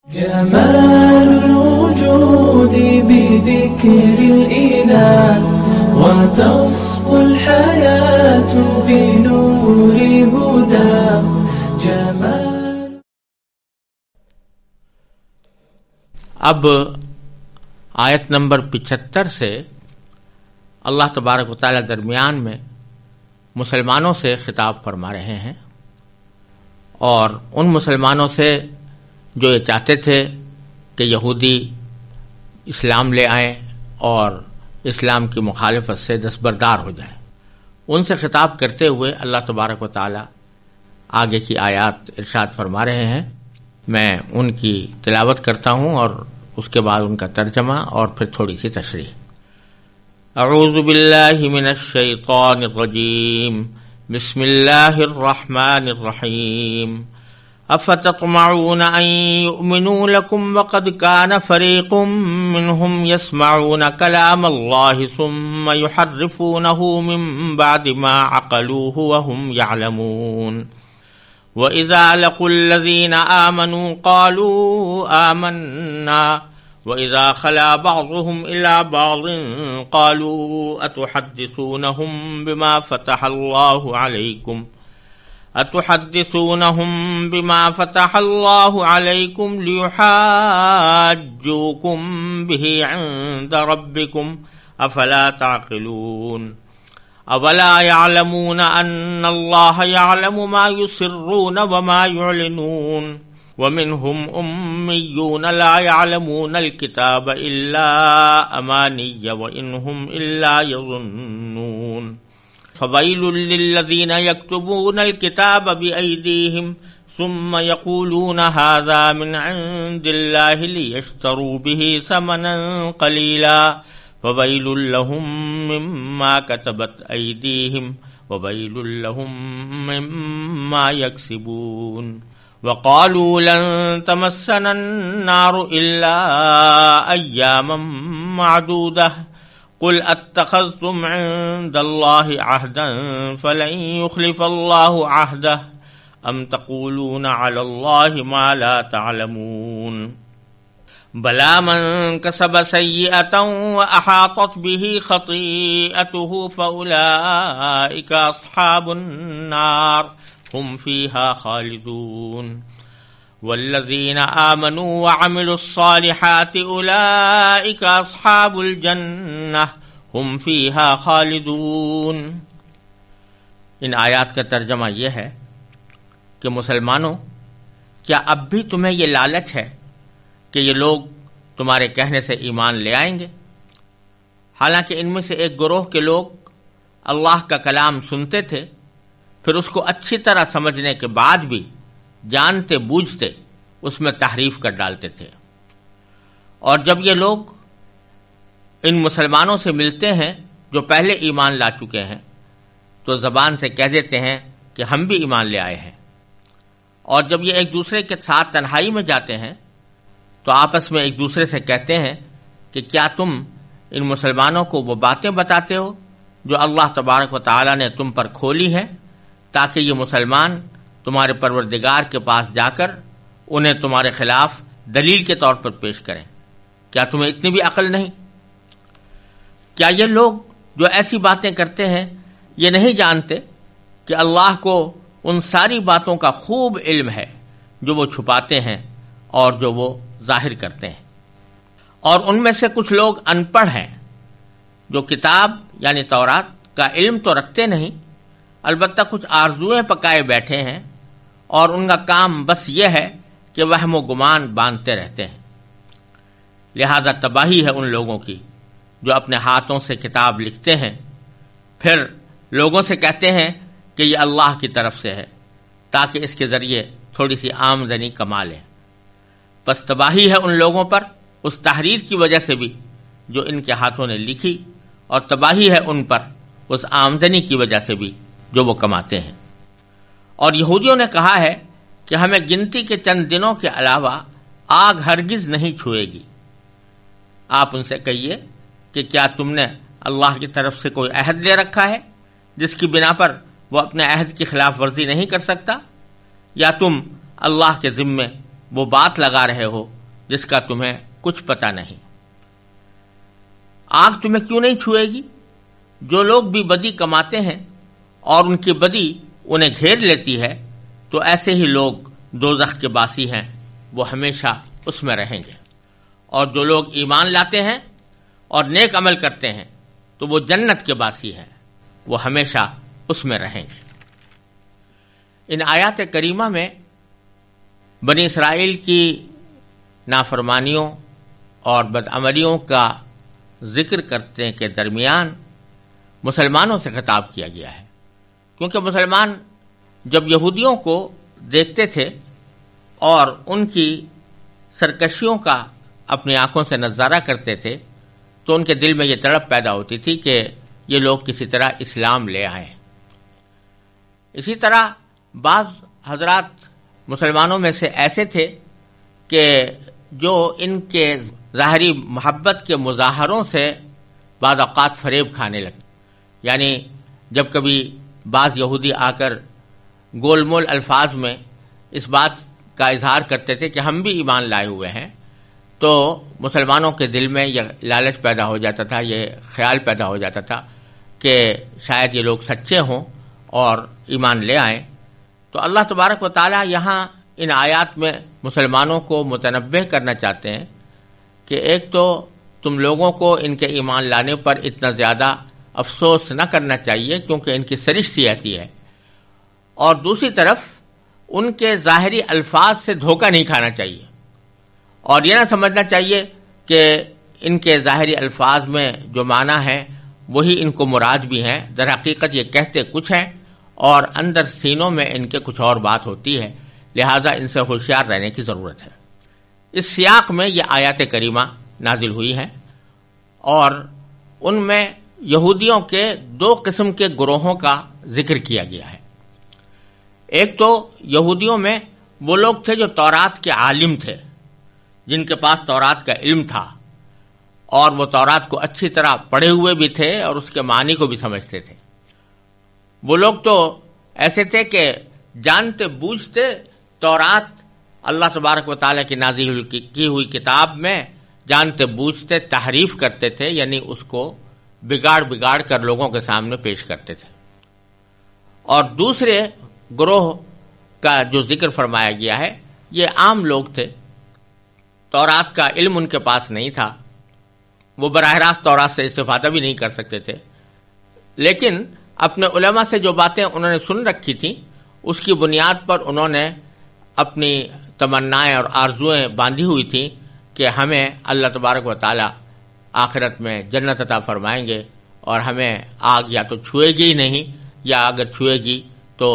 جمال الوجود بذكر الإله وتصفو الحياة بنور هدى جمال. اب آیت نمبر 75 سے اللہ تبارک و تعالی درمیان میں مسلمانوں سے خطاب فرما رہے ہیں، اور ان مسلمانوں سے جو یہ چاہتے تھے کہ یہودی اسلام لے آئیں اور اسلام کی مخالفت سے دستبردار ہو جائیں، ان سے خطاب کرتے ہوئے اللہ تبارک و تعالی آگے کی آیات ارشاد فرما رہے ہیں. میں ان کی تلاوت کرتا ہوں اور اس کے بعد ان کا ترجمہ اور پھر تھوڑی سی تشریح. اعوذ باللہ من الشیطان الرجیم، بسم اللہ الرحمن الرحیم. افتطمعون ان يؤمنوا لكم وقد كان فريق منهم يسمعون كلام الله ثم يحرفونه من بعد ما عقلوه وهم يعلمون. وإذا لقوا الذين آمنوا قالوا آمنا وإذا خلا بعضهم إلى بعض قالوا أتحدثونهم بما فتح الله عليكم ليحاجوكم به عند ربكم أفلا تعقلون. أولا يعلمون أن الله يعلم ما يسرون وما يعلنون. ومنهم أميون لا يعلمون الكتاب إلا أماني وإن هم إلا يظنون. فويل للذين يكتبون الكتاب بأيديهم ثم يقولون هذا من عند الله ليشتروا به ثمنا قليلا فويل لهم مما كتبت أيديهم وويل لهم مما يكسبون. وقالوا لن تمسنا النار إلا أياما معدودة قل اتخذتم عند الله عهدا فلن يخلف الله عهده ام تقولون على الله ما لا تعلمون. بلى من كسب سيئة وأحاطت به خطيئته فأولئك أصحاب النار هم فيها خالدون. والذين آمنوا وعملوا الصالحات أولئك أصحاب الجنة هم فيها خالدون. ان آیات کا ترجمہ یہ ہے کہ مسلمانوں، کیا اب بھی تمہیں یہ لالچ ہے کہ یہ لوگ تمہارے کہنے سے ایمان لے آئیں گے، حالانکہ ان میں سے ایک گروہ کے لوگ اللہ کا کلام سنتے تھے، پھر اس کو اچھی طرح سمجھنے کے بعد بھی جانتے بوجھتے اس میں تحریف کر ڈالتے تھے. اور جب یہ لوگ ان مسلمانوں سے ملتے ہیں جو پہلے ایمان لا چکے ہیں تو زبان سے کہہ دیتے ہیں کہ ہم بھی ایمان لے آئے ہیں، اور جب یہ ایک دوسرے کے ساتھ تنہائی میں جاتے ہیں تو آپس میں ایک دوسرے سے کہتے ہیں کہ کیا تم ان مسلمانوں کو وہ باتیں بتاتے ہو جو اللہ تبارک و تعالی نے تم پر کھولی ہیں، تاکہ یہ مسلمان تمہارے پروردگار کے پاس جا کر انہیں تمہارے خلاف دلیل کے طور پر پیش کریں. کیا تمہیں اتنی بھی عقل نہیں؟ کیا یہ لوگ جو ایسی باتیں کرتے ہیں یہ نہیں جانتے کہ اللہ کو ان ساری باتوں کا خوب علم ہے جو وہ چھپاتے ہیں اور جو وہ ظاہر کرتے ہیں. اور ان میں سے کچھ لوگ ان پڑھ ہیں جو کتاب یعنی تورات کا علم تو رکھتے نہیں، البتہ کچھ آرزوئیں پکائے بیٹھے ہیں، اور ان کا کام بس یہ ہے کہ وہم و گمان باندھتے رہتے ہیں. لہذا تباہی ہے ان لوگوں کی جو اپنے ہاتھوں سے کتاب لکھتے ہیں، پھر لوگوں سے کہتے ہیں کہ یہ اللہ کی طرف سے ہے تاکہ اس کے ذریعے تھوڑی سی آمدنی کما لیں. پس تباہی ہے ان لوگوں پر اس تحریر کی وجہ سے بھی جو ان کے ہاتھوں نے لکھی، اور تباہی ہے ان پر اس آمدنی کی وجہ سے بھی جو وہ کماتے ہیں. اور یہودیوں نے کہا ہے کہ ہمیں گنتی کے چند دنوں کے علاوہ آگ ہرگز نہیں چھوئے گی. آپ ان سے کہیے کہ کیا تم نے اللہ کی طرف سے کوئی عہد لے رکھا ہے جس کی بنا پر وہ اپنے عہد کی خلاف ورزی نہیں کر سکتا، یا تم اللہ کے ذمے وہ بات لگا رہے ہو جس کا تمہیں کچھ پتہ نہیں۔ آگ تمہیں کیوں نہیں چھوئے گی؟ جو لوگ بھی بدی کماتے ہیں اور ان کی بدی انہیں گھیر لیتی ہے تو ایسے ہی لوگ دوزخ کے باسی ہیں، وہ ہمیشہ اس میں رہیں گے۔ اور جو لوگ ایمان لاتے ہیں اور نیک عمل کرتے ہیں تو وہ جنت کے باسی ہیں، وہ ہمیشہ اس میں رہیں گے۔ ان آیات کریمہ میں بنی اسرائیل کی نافرمانیوں اور بدعملیوں کا ذکر کرنے کے درمیان مسلمانوں سے خطاب کیا گیا ہے، کیونکہ مسلمان جب یہودیوں کو دیکھتے تھے اور ان کی سرکشیوں کا اپنی آنکھوں سے نظارہ کرتے تھے تو ان کے دل میں یہ تڑپ پیدا ہوتی تھی کہ یہ لوگ کسی طرح اسلام لے آئیں۔ اسی طرح بعض حضرات مسلمانوں میں سے ایسے تھے کہ جو ان کے ظاہری محبت کے مظاہروں سے بعض اوقات فریب کھانے لگے، یعنی جب کبھی بعض یہودی آ کر گول مول الفاظ میں اس بات کا اظہار کرتے تھے کہ ہم بھی ایمان لائے ہوئے ہیں، تو مسلمانوں کے دل میں یہ لالچ پیدا ہو جاتا تھا، یہ خیال پیدا ہو جاتا تھا کہ شاید یہ لوگ سچے ہوں اور ایمان لے آئیں۔ تو اللہ تبارک و تعالی یہاں ان آیات میں مسلمانوں کو متنبہ کرنا چاہتے ہیں کہ ایک تو تم لوگوں کو ان کے ایمان لانے پر اتنا زیادہ افسوس نہ کرنا چاہیے کیونکہ ان کی سرشت ایسی ہے، اور دوسری طرف ان کے ظاہری الفاظ سے دھوکہ نہیں کھانا چاہیے، اور یہ نہ سمجھنا چاہیے کہ ان کے ظاہری الفاظ میں جو معنی ہے وہی ان کو مراد بھی ہیں، در حقیقت یہ کہتے کچھ ہیں اور اندر سینوں میں ان کے کچھ اور بات ہوتی ہے، لہذا ان سے ہوشیار رہنے کی ضرورت ہے۔ اس سیاق میں یہ آیات کریمہ نازل ہوئی ہیں اور ان میں یہودیوں کے دو قسم کے گروہوں کا ذکر کیا گیا ہے۔ ایک تو یہودیوں میں وہ لوگ تھے جو تورات کے عالم تھے، جن کے پاس تورات کا علم تھا اور وہ تورات کو اچھی طرح پڑھے ہوئے بھی تھے اور اس کے معنی کو بھی سمجھتے تھے۔ وہ لوگ تو ایسے تھے کہ جانتے بوجھتے تورات اللہ تبارک و تعالیٰ کی نازل کی ہوئی کتاب میں جانتے بوجھتے تحریف کرتے تھے، یعنی اس کو بگاڑ کر لوگوں کے سامنے پیش کرتے تھے۔ اور دوسرے گروہ کا جو ذکر فرمایا گیا ہے یہ عام لوگ تھے، تورات کا علم ان کے پاس نہیں تھا، وہ براہ راست تورات سے استفادہ بھی نہیں کر سکتے تھے، لیکن اپنے علماء سے جو باتیں انہوں نے سن رکھی تھیں اس کی بنیاد پر انہوں نے اپنی تمنائیں اور آرزوئیں باندھی ہوئی تھیں کہ ہمیں اللہ تبارک و تعالی آخرت میں جنت عطا فرمائیں گے اور ہمیں آگ یا تو چھوئے گی ہی نہیں، یا اگر چھوئے گی تو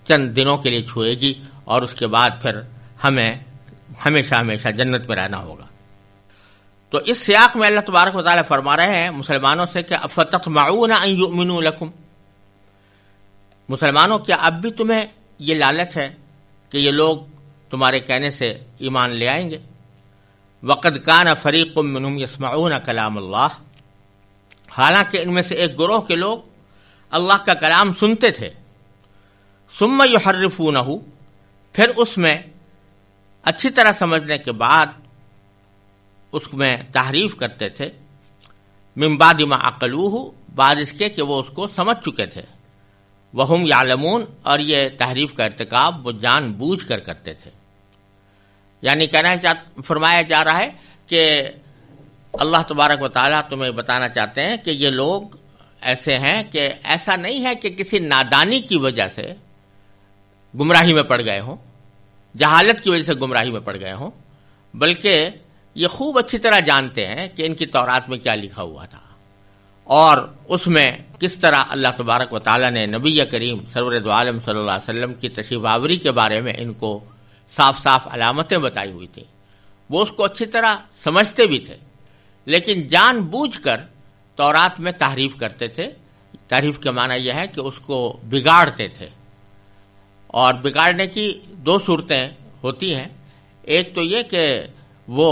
چند دنوں کے لیے چھوئے گی اور اس کے بعد پھر ہمیں ہمیشہ جنت میں رہنا ہوگا۔ تو اس سیاق میں اللہ تبارک و تعالی فرما رہے ہیں مسلمانوں سے کہ افتطمعون ان یؤمنوا لکم، مسلمانوں کیا اب بھی تمہیں یہ لالچ ہے کہ یہ لوگ تمہارے کہنے سے ایمان لے آئیں گے؟ وقد کان فریق منہم یسمعون کلام اللہ، حالانکہ ان میں سے ایک گروہ کے لوگ اللہ کا کلام سنتے تھے، ثم یحرفونہ، پھر اس میں اچھی طرح سمجھنے کے بعد اس میں تحریف کرتے تھے، من بعد ما عقلوہ، بعد اس کے کہ وہ اس کو سمجھ چکے تھے، وہم یعلمون، اور یہ تحریف کا ارتکاب وہ جان بوجھ کر کرتے تھے۔ یعنی فرمایا جا رہا ہے کہ اللہ تبارک و تعالیٰ تمہیں بتانا چاہتے ہیں کہ یہ لوگ ایسے ہیں کہ ایسا نہیں ہے کہ کسی نادانی کی وجہ سے گمراہی میں پڑ گئے ہوں، جہالت کی وجہ سے گمراہی میں پڑ گئے ہوں، بلکہ یہ خوب اچھی طرح جانتے ہیں کہ ان کی تورات میں کیا لکھا ہوا تھا اور اس میں کس طرح اللہ تبارک و تعالیٰ نے نبی کریم سرور دو عالم صلی اللہ علیہ وسلم کی تشریف آوری کے بارے میں ان کو صاف علامتیں بتائی ہوئی تھیں، وہ اس کو اچھی طرح سمجھتے بھی تھے، لیکن جان بوجھ کر تورات میں تحریف کرتے تھے۔ تحریف کے معنی یہ ہے کہ اس کو بگاڑتے تھے، اور بگاڑنے کی دو صورتیں ہوتی ہیں، ایک تو یہ کہ وہ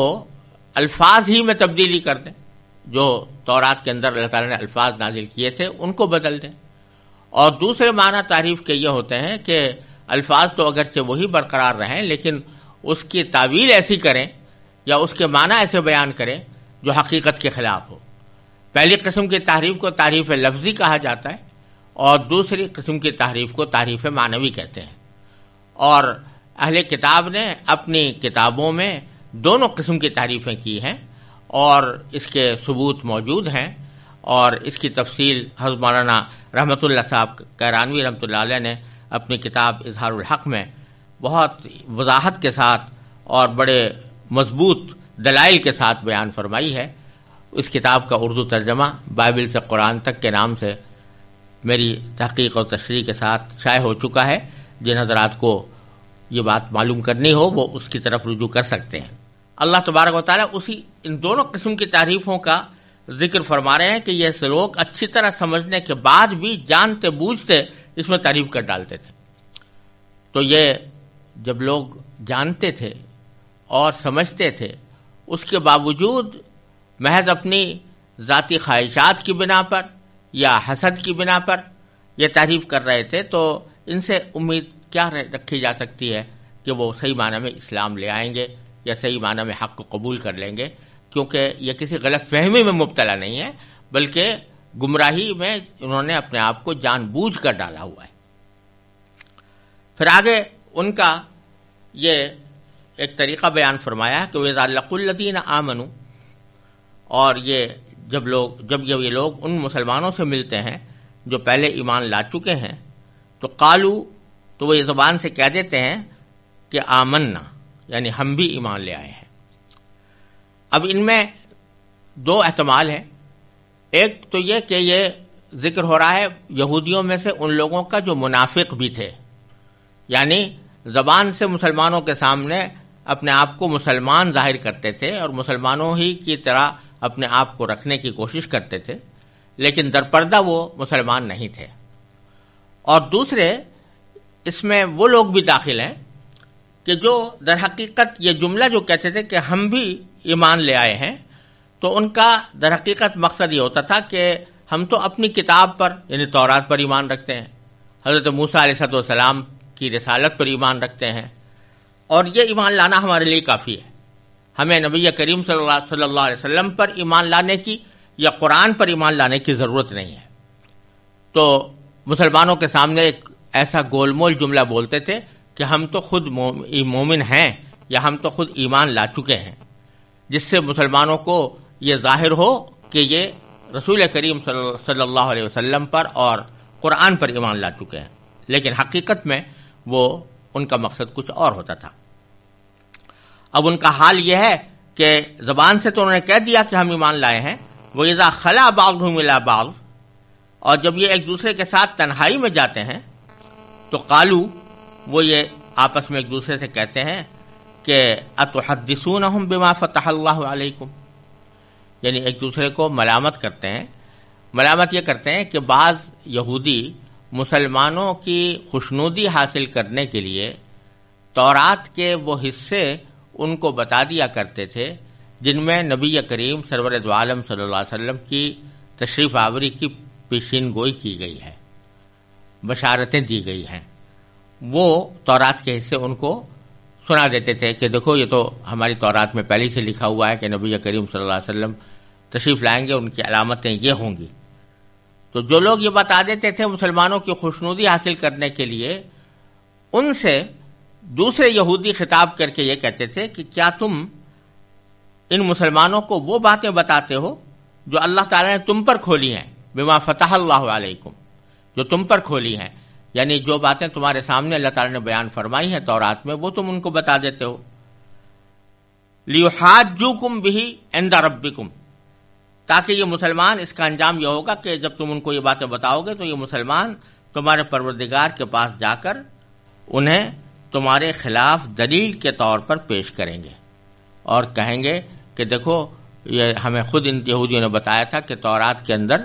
الفاظ ہی میں تبدیلی کر دیں، جو تورات کے اندر اللہ تعالیٰ نے الفاظ نازل کیے تھے ان کو بدل دیں، اور دوسرے معنی تعریف کے یہ ہوتے ہیں کہ الفاظ تو اگرچہ وہی برقرار رہیں لیکن اس کی تعویل ایسی کریں یا اس کے معنی ایسے بیان کریں جو حقیقت کے خلاف ہو۔ پہلی قسم کی تحریف کو تحریف لفظی کہا جاتا ہے اور دوسری قسم کی تحریف کو تحریف معنوی کہتے ہیں، اور اہل کتاب نے اپنی کتابوں میں دونوں قسم کی تحریفیں کی ہیں اور اس کے ثبوت موجود ہیں، اور اس کی تفصیل حضرت مولانا رحمۃ اللہ صاحب کیرانوی رحمۃ اللہ علیہ نے اپنی کتاب اظہار الحق میں بہت وضاحت کے ساتھ اور بڑے مضبوط دلائل کے ساتھ بیان فرمائی ہے۔ اس کتاب کا اردو ترجمہ بائبل سے قرآن تک کے نام سے میری تحقیق اور تشریح کے ساتھ شائع ہو چکا ہے۔ جن حضرات کو یہ بات معلوم کرنی ہو وہ اس کی طرف رجوع کر سکتے ہیں۔ اللہ تبارک و تعالیٰ ان دونوں قسم کی تعریفوں کا ذکر فرما رہے ہیں کہ یہ لوگ اچھی طرح سمجھنے کے بعد بھی جانتے بوجھتے اس میں تعریف کر ڈالتے تھے۔ تو یہ جب لوگ جانتے تھے اور سمجھتے تھے، اس کے باوجود محض اپنی ذاتی خواہشات کی بنا پر یا حسد کی بنا پر یہ تعریف کر رہے تھے، تو ان سے امید کیا رکھی جا سکتی ہے کہ وہ صحیح معنی میں اسلام لے آئیں گے یا صحیح معنی میں حق کو قبول کر لیں گے، کیونکہ یہ کسی غلط فہمی میں مبتلا نہیں ہے، بلکہ گمراہی میں انہوں نے اپنے آپ کو جان بوجھ کر ڈالا ہوا ہے۔ پھر آگے ان کا یہ ایک طریقہ بیان فرمایا کہ وَإِذَا لَقُوا الَّذِينَ آمَنُوا، اور یہ جب یہ لوگ ان مسلمانوں سے ملتے ہیں جو پہلے ایمان لا چکے ہیں، تو قالو، تو وہ یہ زبان سے کہہ دیتے ہیں کہ آمنا، یعنی ہم بھی ایمان لے آئے ہیں۔ اب ان میں دو احتمال ہیں۔ ایک تو یہ کہ یہ ذکر ہو رہا ہے یہودیوں میں سے ان لوگوں کا جو منافق بھی تھے، یعنی زبان سے مسلمانوں کے سامنے اپنے آپ کو مسلمان ظاہر کرتے تھے اور مسلمانوں ہی کی طرح اپنے آپ کو رکھنے کی کوشش کرتے تھے، لیکن درپردہ وہ مسلمان نہیں تھے۔ اور دوسرے اس میں وہ لوگ بھی داخل ہیں کہ جو در حقیقت یہ جملہ جو کہتے تھے کہ ہم بھی ایمان لے آئے ہیں، تو ان کا در حقیقت مقصد یہ ہوتا تھا کہ ہم تو اپنی کتاب پر یعنی تورات پر ایمان رکھتے ہیں، حضرت موسیٰ علیہ السلام کی رسالت پر ایمان رکھتے ہیں، اور یہ ایمان لانا ہمارے لیے کافی ہے، ہمیں نبی کریم صلی اللہ علیہ وسلم پر ایمان لانے کی یا قرآن پر ایمان لانے کی ضرورت نہیں ہے۔ تو مسلمانوں کے سامنے ایک ایسا گول مول جملہ بولتے تھے کہ ہم تو خود مومن ہیں یا ہم تو خود ایمان لا چکے ہیں، جس سے مسلمانوں کو یہ ظاہر ہو کہ یہ رسول کریم صلی اللہ علیہ وسلم پر اور قرآن پر ایمان لا چکے ہیں، لیکن حقیقت میں وہ ان کا مقصد کچھ اور ہوتا تھا۔ اب ان کا حال یہ ہے کہ زبان سے تو انہوں نے کہہ دیا کہ ہم ایمان لائے ہیں، وَإِذَا خَلَا بَعْضُهُمْ إِلَىٰ بَعْضٍ، اور جب یہ ایک دوسرے کے ساتھ تنہائی میں جاتے ہیں تو قالو، وہ یہ آپس میں ایک دوسرے سے کہتے ہیں کہ أَتُحَدِّثُونَهُمْ بِمَا فَتَحَ اللَّهُ عَلَيْكُمْ، یعنی ایک دوسرے کو ملامت کرتے ہیں۔ ملامت یہ کرتے ہیں کہ بعض یہودی مسلمانوں کی خوشنودی حاصل کرنے کے لیے تورات کے وہ حصے ان کو بتا دیا کرتے تھے جن میں نبی کریم سرور دو عالم صلی اللہ علیہ وسلم کی تشریف آوری کی پیشین گوئی کی گئی ہے، بشارتیں دی گئی ہیں۔ وہ تورات کے حصے ان کو سنا دیتے تھے کہ دیکھو یہ تو ہماری تورات میں پہلے سے لکھا ہوا ہے کہ نبی کریم صلی اللہ علیہ وسلم تشریف لائیں گے، ان کی علامتیں یہ ہوں گی۔ تو جو لوگ یہ بتا دیتے تھے مسلمانوں کی خوشنودی حاصل کرنے کے لیے، ان سے دوسرے یہودی خطاب کر کے یہ کہتے تھے کہ کیا تم ان مسلمانوں کو وہ باتیں بتاتے ہو جو اللہ تعالیٰ نے تم پر کھولی ہیں، بما فتح اللہ علیکم، جو تم پر کھولی ہیں، یعنی جو باتیں تمہارے سامنے اللہ تعالیٰ نے بیان فرمائی ہیں تورات میں، وہ تم ان کو بتا دیتے ہو۔ لیحاجوکم بہ عند ربکم، تاکہ یہ مسلمان، اس کا انجام یہ ہوگا کہ جب تم ان کو یہ باتیں بتاؤ گے تو یہ مسلمان تمہارے پروردگار کے پاس جا کر انہیں تمہارے خلاف دلیل کے طور پر پیش کریں گے اور کہیں گے کہ دیکھو یہ ہمیں خود ان یہودیوں نے بتایا تھا کہ تورات کے اندر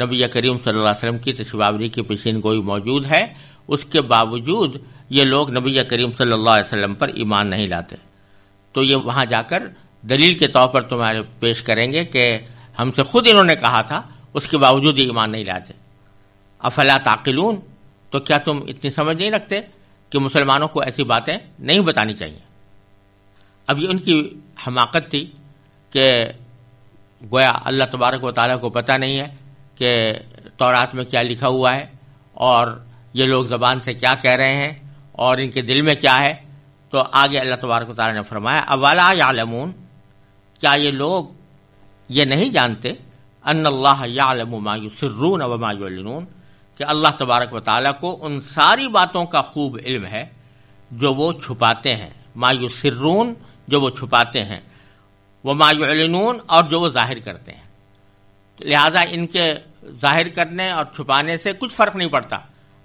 نبی کریم صلی اللہ علیہ وسلم کی تشریف آوری کی پیشین گوئی موجود ہے، اس کے باوجود یہ لوگ نبی کریم صلی اللہ علیہ وسلم پر ایمان نہیں لاتے، تو یہ وہاں جا کر دلیل کے طور پر تمہارے پیش کریں گے کہ ہم سے خود انہوں نے کہا تھا، اس کے باوجود یہ ایمان نہیں لاتے۔ افلا تعقلون، تو کیا تم اتنی سمجھ نہیں رکھتے کہ مسلمانوں کو ایسی باتیں نہیں بتانی چاہیے؟ اب یہ ان کی حماقت تھی کہ گویا اللہ تبارک و تعالیٰ کو پتہ نہیں ہے کہ تورات میں کیا لکھا ہوا ہے اور یہ لوگ زبان سے کیا کہہ رہے ہیں اور ان کے دل میں کیا ہے. تو آگے اللہ تبارک و تعالیٰ نے فرمایا اولا یعلمون، کیا یہ لوگ یہ نہیں جانتے ان اللہ یعلم ما یسرون وما یعلنون، کہ اللہ تبارک و تعالیٰ کو ان ساری باتوں کا خوب علم ہے جو وہ چھپاتے ہیں، ما یسرون جو وہ چھپاتے ہیں، وما یعلنون اور جو وہ ظاہر کرتے ہیں. لہذا ان کے ظاہر کرنے اور چھپانے سے کچھ فرق نہیں پڑتا.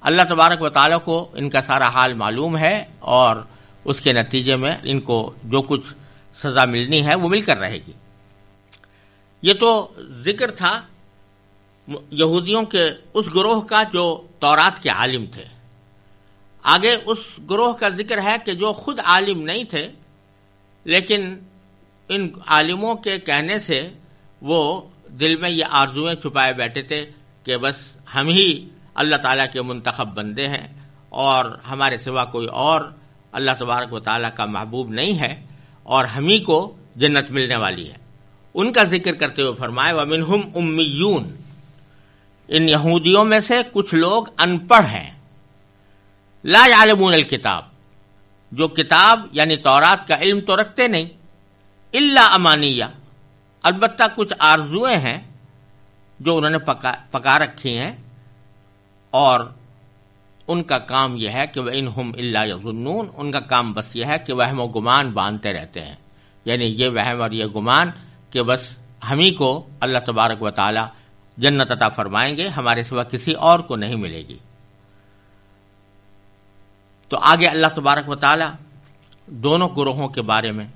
اللہ تبارک و تعالیٰ کو ان کا سارا حال معلوم ہے اور اس کے نتیجے میں ان کو جو کچھ سزا ملنی ہے وہ مل کر رہے گی. یہ تو ذکر تھا یہودیوں کے اس گروہ کا جو تورات کے عالم تھے. آگے اس گروہ کا ذکر ہے کہ جو خود عالم نہیں تھے لیکن ان عالموں کے کہنے سے وہ دل میں یہ آرزویں چھپائے بیٹھے تھے کہ بس ہم ہی اللہ تعالیٰ کے منتخب بندے ہیں اور ہمارے سوا کوئی اور اللہ تبارک و تعالیٰ کا محبوب نہیں ہے اور ہم ہی کو جنت ملنے والی ہے. ان کا ذکر کرتے ہوئے فرمائے وَمِنْهُمْ أُمِّيُّونَ، ان یہودیوں میں سے کچھ لوگ ان پڑھ ہیں، لا یعلمون الکتاب، جو کتاب یعنی تورات کا علم تو رکھتے نہیں، الا امانیہ، البتہ کچھ آرزویں ہیں جو انہوں نے پکا رکھی ہیں اور ان کا کام یہ ہے کہ وَإِنْهُمْ إِلَّا يَظُنُّونَ، ان کا کام بس یہ ہے کہ وہم و گمان باندھتے رہتے ہیں، یعنی یہ وہم اور یہ گمان کہ بس ہم ہی کو اللہ تبارک و تعالی جنت عطا فرمائیں گے، ہمارے سوا کسی اور کو نہیں ملے گی. تو آگے اللہ تبارک و تعالی دونوں گروہوں کے بارے میں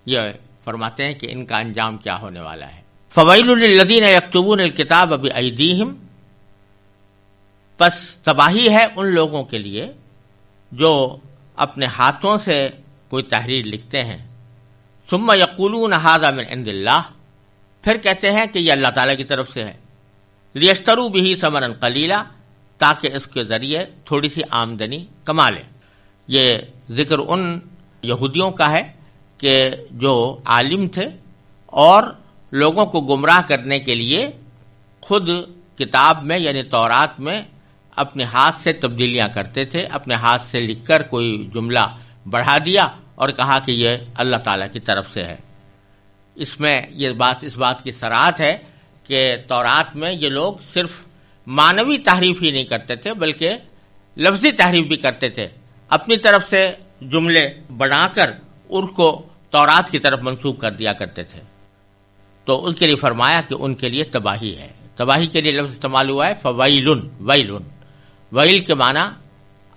یہ فرماتے ہیں کہ ان کا انجام کیا ہونے والا ہے. فَوَيْلٌ لِّلَّذِينَ يَكْتُبُونَ الْكِتَابَ بِأَيْدِيهِمْ، پس تباہی ہے ان لوگوں کے لیے جو اپنے ہاتھوں سے کوئی تحریر لکھتے ہیں. ثم یقولون ھذا من عند اللہ، پھر کہتے ہیں کہ یہ اللہ تعالیٰ کی طرف سے ہے. لیشتروا بہ ثمنا قلیلا، تاکہ اس کے ذریعے تھوڑی سی آمدنی کما لیں. یہ ذکر ان یہودیوں کا ہے کہ جو عالم تھے اور لوگوں کو گمراہ کرنے کے لیے خود کتاب میں یعنی تورات میں اپنے ہاتھ سے تبدیلیاں کرتے تھے، اپنے ہاتھ سے لکھ کر کوئی جملہ بڑھا دیا اور کہا کہ یہ اللہ تعالیٰ کی طرف سے ہے. اس میں یہ بات اس بات کی صراحت ہے کہ تورات میں یہ لوگ صرف معنوی تحریف ہی نہیں کرتے تھے بلکہ لفظی تحریف بھی کرتے تھے، اپنی طرف سے جملے بنا کر ان کو تورات کی طرف منسوب کر دیا کرتے تھے. تو ان کے لیے فرمایا کہ ان کے لیے تباہی ہے. تباہی کے لیے لفظ استعمال ہوا ہے فویلن، ویلن، ویل کے معنی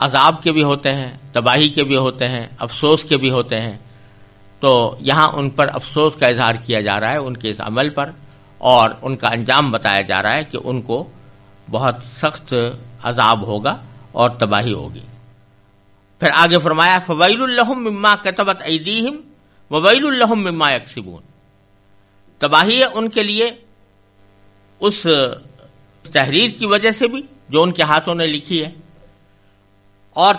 عذاب کے بھی ہوتے ہیں، تباہی کے بھی ہوتے ہیں، افسوس کے بھی ہوتے ہیں. تو یہاں ان پر افسوس کا اظہار کیا جا رہا ہے ان کے اس عمل پر، اور ان کا انجام بتایا جا رہا ہے کہ ان کو بہت سخت عذاب ہوگا اور تباہی ہوگی. پھر آگے فرمایا فویل لہم مما کتبت ایدیہم وویل لہم مما یکسبون، تباہی ہے ان کے لیے اس تحریر کی وجہ سے بھی جو ان کے ہاتھوں نے لکھی ہے، اور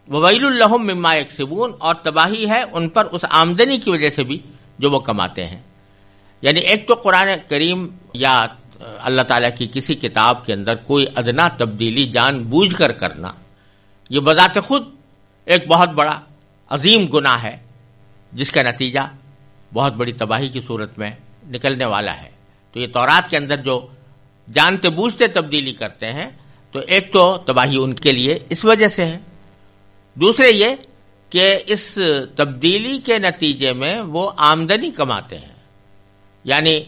وویل لہم مما یکسبون، اور تباہی ہے ان پر اس آمدنی کی وجہ سے بھی جو وہ کماتے ہیں. یعنی ایک تو قرآن کریم یا اللہ تعالیٰ کی کسی کتاب کے اندر کوئی ادنا تبدیلی جان بوجھ کر کرنا، یہ بذات خود ایک بہت بڑا عظیم گناہ ہے جس کا نتیجہ بہت بڑی تباہی کی صورت میں نکلنے والا ہے. تو یہ تورات کے اندر جو جانتے بوجھتے تبدیلی کرتے ہیں تو ایک تو تباہی ان کے لیے اس وجہ سے ہے، دوسرے یہ کہ اس تبدیلی کے نتیجے میں وہ آمدنی کماتے ہیں. یعنی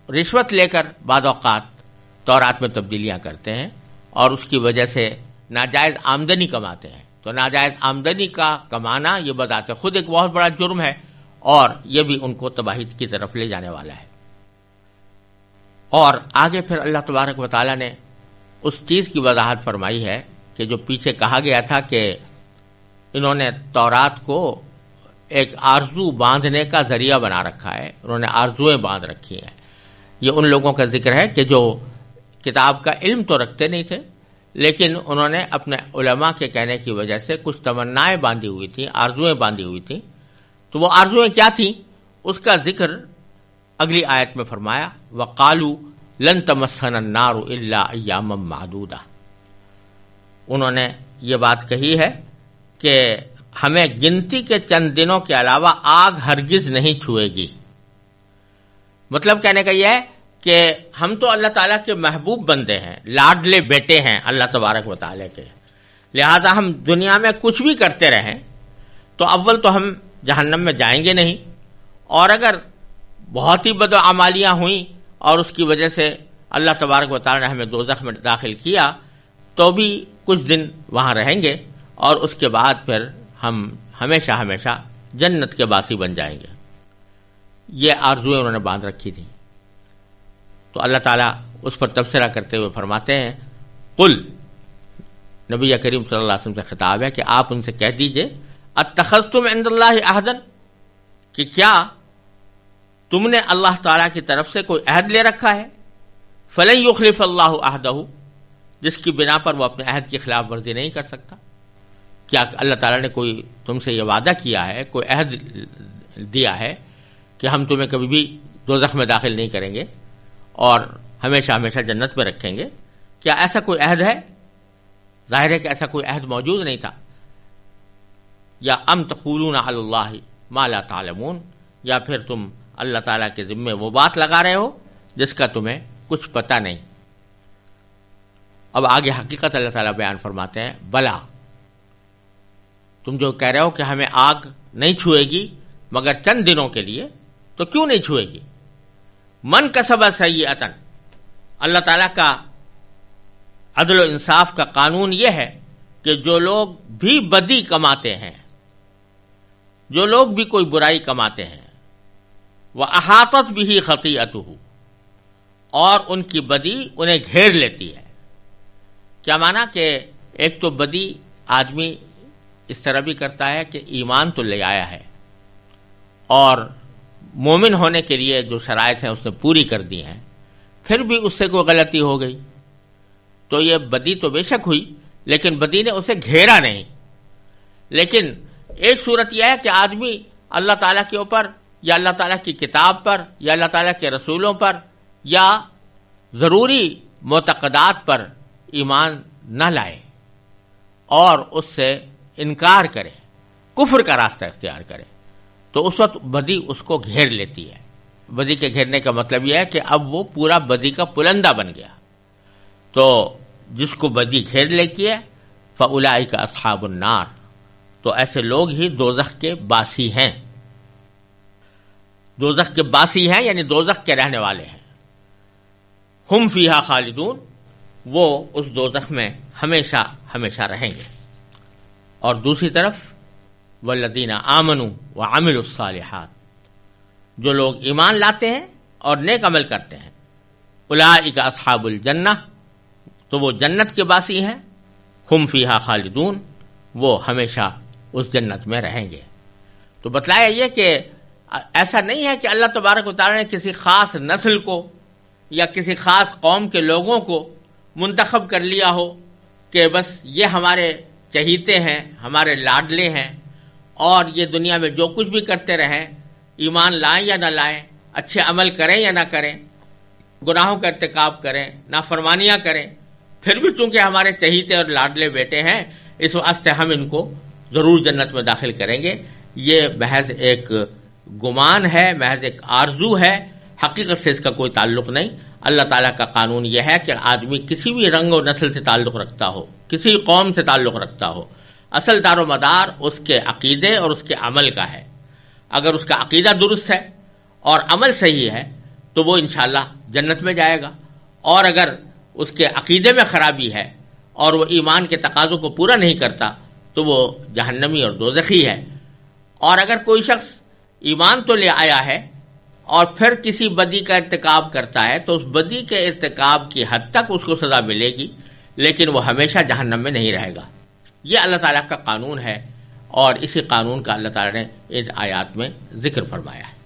رشوت لے کر بعض اوقات تورات میں تبدیلیاں کرتے ہیں اور اس کی وجہ سے ناجائز آمدنی کماتے ہیں. تو ناجائز آمدنی کا کمانا یہ بذات خود ایک بہت بڑا جرم ہے اور یہ بھی ان کو تباہی کی طرف لے جانے والا ہے. اور آگے پھر اللہ تبارک و تعالیٰ نے اس چیز کی وضاحت فرمائی ہے کہ جو پیچھے کہا گیا تھا کہ انہوں نے تورات کو ایک آرزو باندھنے کا ذریعہ بنا رکھا ہے، انہوں نے آرزویں باندھ رکھی ہیں. یہ ان لوگوں کا ذکر ہے کہ جو کتاب کا علم تو رکھتے نہیں تھے لیکن انہوں نے اپنے علماء کے کہنے کی وجہ سے کچھ تمنائیں باندھی ہوئی تھیں، آرزویں باندھی ہوئی تھیں. تو وہ آرزویں کیا تھیں اس کا ذکر اگلی آیت میں فرمایا، وَقَالُوا لَن تَمَسَّنَا النَّارُ إِلَّا أَيَّامًا مَّعْدُودَةً۔ انہوں نے یہ بات کہی ہے کہ ہمیں گنتی کے چند دنوں کے علاوہ آگ ہرگز نہیں چھوئے گی۔ مطلب کہنے کا یہ ہے کہ ہم تو اللہ تعالیٰ کے محبوب بندے ہیں، لاڈلے بیٹے ہیں اللہ تبارک و تعالیٰ کے، لہذا ہم دنیا میں کچھ بھی کرتے رہیں تو اول تو ہم جہنم میں جائیں گے نہیں، اور اگر بہت ہی بدعمالیاں ہوئیں اور اس کی وجہ سے اللہ تبارک و تعالیٰ نے ہمیں دوزخ میں داخل کیا تو بھی کچھ دن وہاں رہیں گے، اور اس کے بعد پھر ہم ہمیشہ ہمیشہ جنت کے باسی بن جائیں گے۔ یہ آرزویں انہوں نے باندھ رکھی تھیں۔ تو اللہ تعالیٰ اس پر تبصرہ کرتے ہوئے فرماتے ہیں، قل، نبی کریم صلی اللہ علیہ وسلم سے خطاب ہے کہ آپ ان سے کہہ دیجئے، اتخذتم عند اللہ عہدا، کہ کیا تم نے اللہ تعالیٰ کی طرف سے کوئی عہد لے رکھا ہے، فلن یخلف اللہ عہدہ، جس کی بنا پر وہ اپنے عہد کی خلاف ورزی نہیں کر سکتا۔ کیا اللہ تعالیٰ نے کوئی تم سے یہ وعدہ کیا ہے، کوئی عہد دیا ہے کہ ہم تمہیں کبھی بھی دوزخ میں داخل نہیں کریں گے اور ہمیشہ ہمیشہ جنت میں رکھیں گے؟ کیا ایسا کوئی عہد ہے؟ ظاہر ہے کہ ایسا کوئی عہد موجود نہیں تھا۔ یا ام تقولون علی اللہ ما لا تعلمون، یا پھر تم اللہ تعالیٰ کے ذمے وہ بات لگا رہے ہو جس کا تمہیں کچھ پتہ نہیں۔ اب آگے حقیقت اللہ تعالیٰ بیان فرماتے ہیں، بلا، تم جو کہہ رہے ہو کہ ہمیں آگ نہیں چھوئے گی مگر چند دنوں کے لیے، تو کیوں نہیں چھوئے گی؟ من کسب سیئۃ، اللہ تعالیٰ کا عدل و انصاف کا قانون یہ ہے کہ جو لوگ بھی بدی کماتے ہیں، جو لوگ بھی کوئی برائی کماتے ہیں، وَأَحَاطَتْ بِهِ خَطِیئَتُهُ، اور ان کی بدی انہیں گھیر لیتی ہے۔ کیا معنی کہ ایک تو بدی آدمی اس طرح بھی کرتا ہے کہ ایمان تو لے آیا ہے اور مومن ہونے کے لیے جو شرائط ہیں اس نے پوری کر دی ہیں، پھر بھی اس سے کوئی غلطی ہو گئی تو یہ بدی تو بے شک ہوئی، لیکن بدی نے اسے گھیرا نہیں۔ لیکن ایک صورت یہ ہے کہ آدمی اللہ تعالیٰ کے اوپر یا اللہ تعالیٰ کی کتاب پر یا اللہ تعالیٰ کے رسولوں پر یا ضروری معتقدات پر ایمان نہ لائے اور اس سے انکار کرے، کفر کا راستہ اختیار کرے، تو اس وقت بدی اس کو گھیر لیتی ہے۔ بدی کے گھیرنے کا مطلب یہ ہے کہ اب وہ پورا بدی کا پلندہ بن گیا۔ تو جس کو بدی گھیر لیتی ہے فَأُولَئِكَ أَصْحَابُ النَّارِ، تو ایسے لوگ ہی دوزخ کے باسی ہیں۔ دوزخ کے باسی ہیں یعنی دوزخ کے رہنے والے ہیں۔ ہم فیہا خالدون، وہ اس دوزخ میں ہمیشہ ہمیشہ رہیں گے۔ اور دوسری طرف والذین آمنوا وعملوا الصالحات، جو لوگ ایمان لاتے ہیں اور نیک عمل کرتے ہیں، اولئک اصحاب الجنہ، تو وہ جنت کے باسی ہیں، ہم فیہا خالدون، وہ ہمیشہ اس جنت میں رہیں گے۔ تو بتلایا یہ کہ ایسا نہیں ہے کہ اللہ تبارک و تعالیٰ نے کسی خاص نسل کو یا کسی خاص قوم کے لوگوں کو منتخب کر لیا ہو کہ بس یہ ہمارے چہیتے ہیں، ہمارے لاڈلے ہیں، اور یہ دنیا میں جو کچھ بھی کرتے رہیں، ایمان لائیں یا نہ لائیں، اچھے عمل کریں یا نہ کریں، گناہوں کا ارتکاب کریں، نافرمانیاں کریں، پھر بھی چونکہ ہمارے چہیتے اور لاڈلے بیٹے ہیں اس واسطے ہم ان کو ضرور جنت میں داخل کریں گے۔ یہ محض ایک گمان ہے، محض ایک آرزو ہے، حقیقت سے اس کا کوئی تعلق نہیں۔ اللہ تعالیٰ کا قانون یہ ہے کہ آدمی کسی بھی رنگ و نسل سے تعلق رکھتا ہو، کسی قوم سے تعلق رکھتا ہو، اصل دار و مدار اس کے عقیدے اور اس کے عمل کا ہے۔ اگر اس کا عقیدہ درست ہے اور عمل صحیح ہے تو وہ انشاءاللہ جنت میں جائے گا، اور اگر اس کے عقیدے میں خرابی ہے اور وہ ایمان کے تقاضوں کو پورا نہیں کرتا تو وہ جہنمی اور دوزخی ہے۔ اور اگر کوئی شخص ایمان تو لے آیا ہے اور پھر کسی بدی کا ارتکاب کرتا ہے تو اس بدی کے ارتکاب کی حد تک اس کو سزا ملے گی، لیکن وہ ہمیشہ جہنم میں نہیں رہے گا۔ یہ اللہ تعالیٰ کا قانون ہے، اور اسی قانون کا اللہ تعالیٰ نے ان آیات میں ذکر فرمایا ہے۔